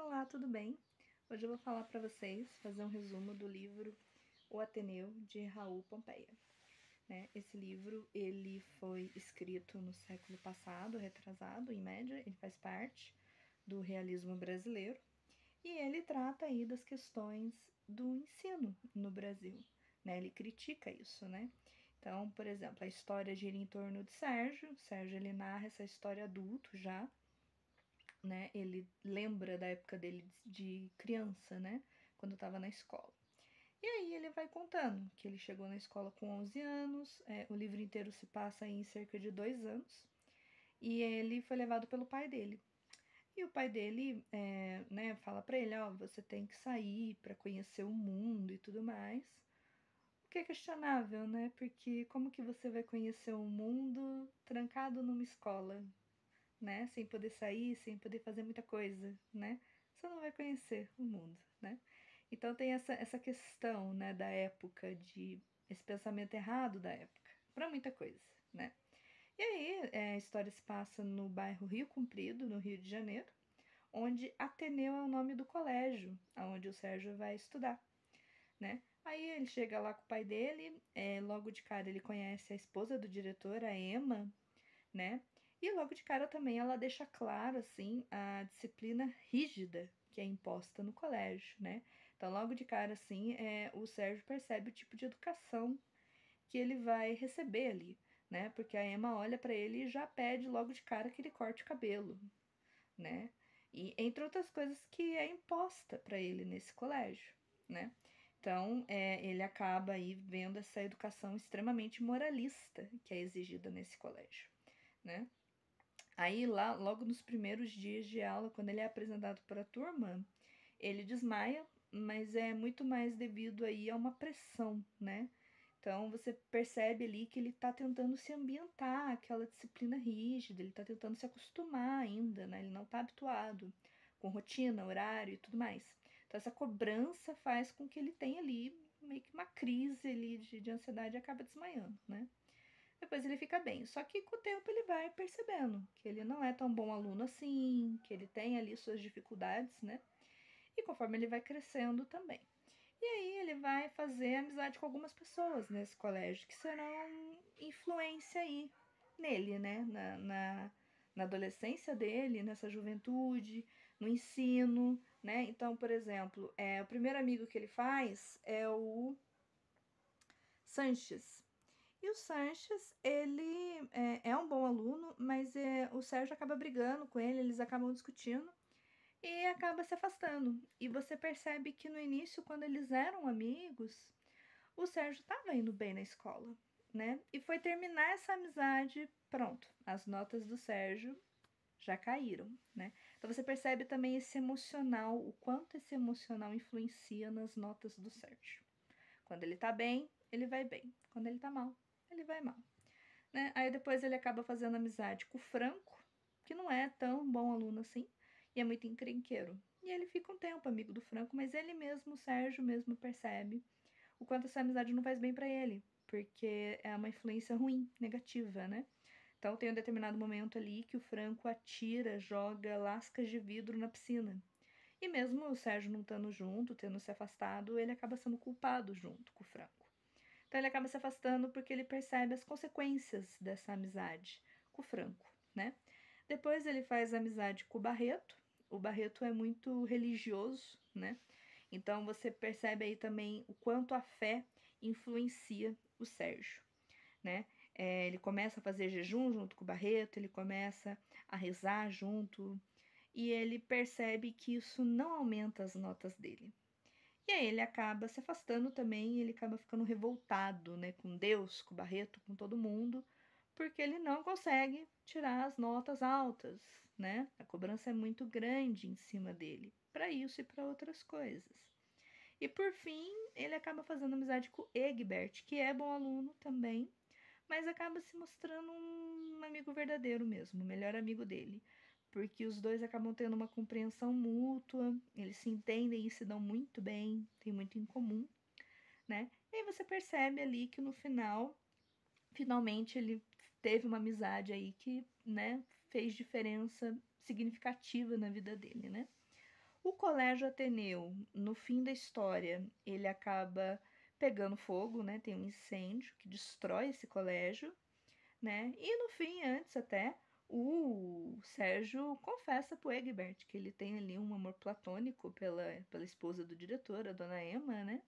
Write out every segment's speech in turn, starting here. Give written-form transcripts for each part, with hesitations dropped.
Olá, tudo bem? Hoje eu vou falar para vocês, fazer um resumo do livro O Ateneu, de Raul Pompeia. Esse livro ele foi escrito no século passado, retrasado, em média, ele faz parte do realismo brasileiro e ele trata aí das questões do ensino no Brasil, Ele critica isso, Então, por exemplo, a história gira em torno de Sérgio. Sérgio ele narra essa história adulto já, Ele lembra da época dele de criança, Quando estava na escola. E aí ele vai contando que ele chegou na escola com 11 anos, o livro inteiro se passa em cerca de 2 anos, e ele foi levado pelo pai dele. E o pai dele, fala para ele, você tem que sair para conhecer o mundo e tudo mais. O que é questionável, Porque como que você vai conhecer o mundo trancado numa escola, Sem poder sair, sem poder fazer muita coisa, Você não vai conhecer o mundo, Então tem essa questão, da época, esse pensamento errado da época, para muita coisa, E aí a história se passa no bairro Rio Comprido, no Rio de Janeiro, onde Ateneu é o nome do colégio, onde o Sérgio vai estudar, Aí ele chega lá com o pai dele, logo de cara ele conhece a esposa do diretor, a Emma, E logo de cara também ela deixa claro, assim, a disciplina rígida que é imposta no colégio, Então, logo de cara, assim, o Sérgio percebe o tipo de educação que ele vai receber ali, Porque a Emma olha para ele e já pede logo de cara que ele corte o cabelo, E entre outras coisas que é imposta para ele nesse colégio, Então, ele acaba aí vendo essa educação extremamente moralista que é exigida nesse colégio, Aí lá, logo nos primeiros dias de aula, quando ele é apresentado para a turma, ele desmaia, mas é muito mais devido aí a uma pressão, Então você percebe ali que ele está tentando se ambientar àquela disciplina rígida, ele está tentando se acostumar ainda, Ele não está habituado com rotina, horário e tudo mais. Então essa cobrança faz com que ele tenha ali meio que uma crise ali de ansiedade e acaba desmaiando, Depois ele fica bem. Só que com o tempo ele vai percebendo que ele não é tão bom aluno assim, que ele tem ali suas dificuldades, E conforme ele vai crescendo também. E aí ele vai fazer amizade com algumas pessoas nesse colégio que serão influência aí nele, na adolescência dele, nessa juventude, no ensino, Então, por exemplo, o primeiro amigo que ele faz é o Sanches. E o Sanches, ele é um bom aluno, mas o Sérgio acaba brigando com ele, eles acabam discutindo e acaba se afastando. E você percebe que no início, quando eles eram amigos, o Sérgio estava indo bem na escola, E foi terminar essa amizade, pronto, as notas do Sérgio já caíram, Então você percebe também esse emocional, o quanto esse emocional influencia nas notas do Sérgio. Quando ele tá bem, ele vai bem. Quando ele tá mal, ele vai mal. Aí depois ele acaba fazendo amizade com o Franco, que não é tão bom aluno assim, e é muito encrenqueiro. E ele fica um tempo amigo do Franco, mas ele mesmo, o Sérgio mesmo, percebe o quanto essa amizade não faz bem para ele, porque é uma influência ruim, negativa, Então tem um determinado momento ali que o Franco atira, joga lascas de vidro na piscina. E mesmo o Sérgio não estando junto, tendo se afastado, ele acaba sendo culpado junto com o Franco. Então ele acaba se afastando porque ele percebe as consequências dessa amizade com o Franco, Depois ele faz amizade com o Barreto. O Barreto é muito religioso, Então você percebe aí também o quanto a fé influencia o Sérgio, ele começa a fazer jejum junto com o Barreto, ele começa a rezar junto, e ele percebe que isso não aumenta as notas dele. E aí ele acaba se afastando também, ele acaba ficando revoltado, com Deus, com o Barreto, com todo mundo, porque ele não consegue tirar as notas altas, A cobrança é muito grande em cima dele, para isso e para outras coisas. E por fim, ele acaba fazendo amizade com Egbert, que é bom aluno também, mas acaba se mostrando um amigo verdadeiro mesmo, o melhor amigo dele, porque os dois acabam tendo uma compreensão mútua, eles se entendem e se dão muito bem, tem muito em comum, E aí você percebe ali que no final, finalmente ele teve uma amizade aí que, fez diferença significativa na vida dele, O Colégio Ateneu, no fim da história, ele acaba pegando fogo, né? Tem um incêndio que destrói esse colégio, né? E no fim, antes até, o Sérgio confessa pro Egbert que ele tem ali um amor platônico pela esposa do diretor, a dona Emma, né?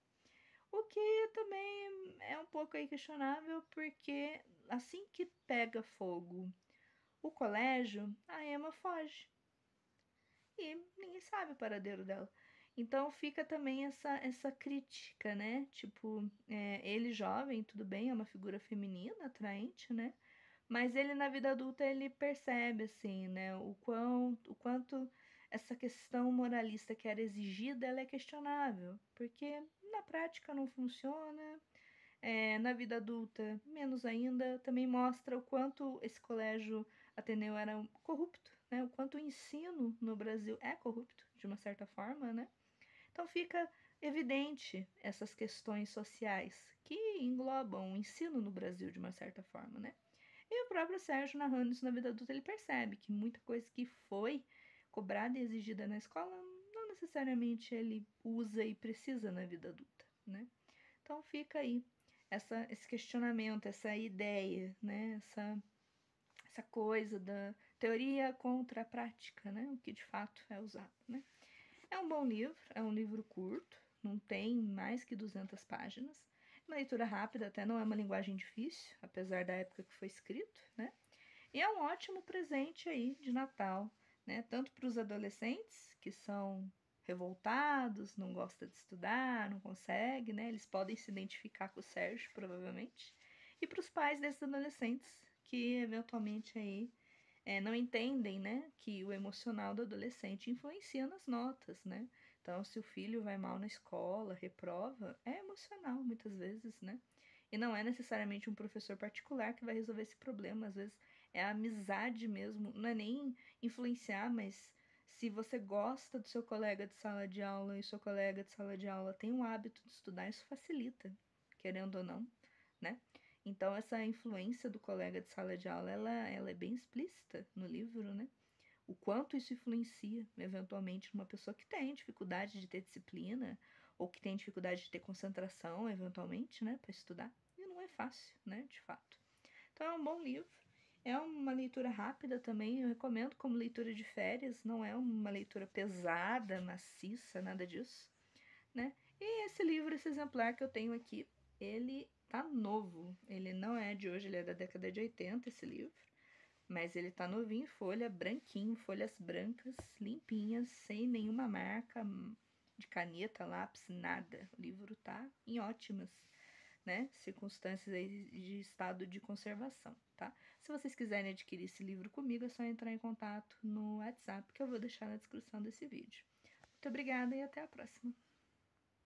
O que também é um pouco aí questionável, porque assim que pega fogo o colégio, a Emma foge. E ninguém sabe o paradeiro dela. Então fica também essa crítica, né? Tipo, ele jovem, tudo bem, é uma figura feminina, atraente, né? Mas ele na vida adulta ele percebe, assim, né? O quanto essa questão moralista que era exigida, ela é questionável. Porque na prática não funciona, na vida adulta, menos ainda, também mostra o quanto esse colégio Ateneu era corrupto, né? O quanto o ensino no Brasil é corrupto, de uma certa forma, né? Então fica evidente essas questões sociais que englobam o ensino no Brasil, de uma certa forma, né? E o próprio Sérgio, narrando isso na vida adulta, ele percebe que muita coisa que foi cobrada e exigida na escola não necessariamente ele usa e precisa na vida adulta, né? Então fica aí esse questionamento, essa ideia, né? Essa coisa da teoria contra a prática, né? O que de fato é usado, né? É um bom livro, é um livro curto, não tem mais que 200 páginas. Uma leitura rápida, até não é uma linguagem difícil, apesar da época que foi escrito, né? E é um ótimo presente aí de Natal, né? Tanto para os adolescentes, que são revoltados, não gostam de estudar, não conseguem, né? Eles podem se identificar com o Sérgio, provavelmente. E para os pais desses adolescentes, que eventualmente aí não entendem, né, que o emocional do adolescente influencia nas notas, né? Então, se o filho vai mal na escola, reprova, é emocional muitas vezes, né? E não é necessariamente um professor particular que vai resolver esse problema, às vezes é a amizade mesmo, não é nem influenciar, mas se você gosta do seu colega de sala de aula e o seu colega de sala de aula tem o hábito de estudar, isso facilita, querendo ou não, né? Então, essa influência do colega de sala de aula, ela é bem explícita no livro, né? O quanto isso influencia, eventualmente, numa pessoa que tem dificuldade de ter disciplina, ou que tem dificuldade de ter concentração, eventualmente, né, para estudar. E não é fácil, né, de fato. Então, é um bom livro. É uma leitura rápida também, eu recomendo como leitura de férias, não é uma leitura pesada, maciça, nada disso, né? E esse livro, esse exemplar que eu tenho aqui, ele tá novo. Ele não é de hoje, ele é da década de 80, esse livro. Mas ele tá novinho, folha, branquinho, folhas brancas, limpinhas, sem nenhuma marca de caneta, lápis, nada. O livro tá em ótimas, né, circunstâncias aí de estado de conservação, tá? Se vocês quiserem adquirir esse livro comigo, é só entrar em contato no WhatsApp, que eu vou deixar na descrição desse vídeo. Muito obrigada e até a próxima.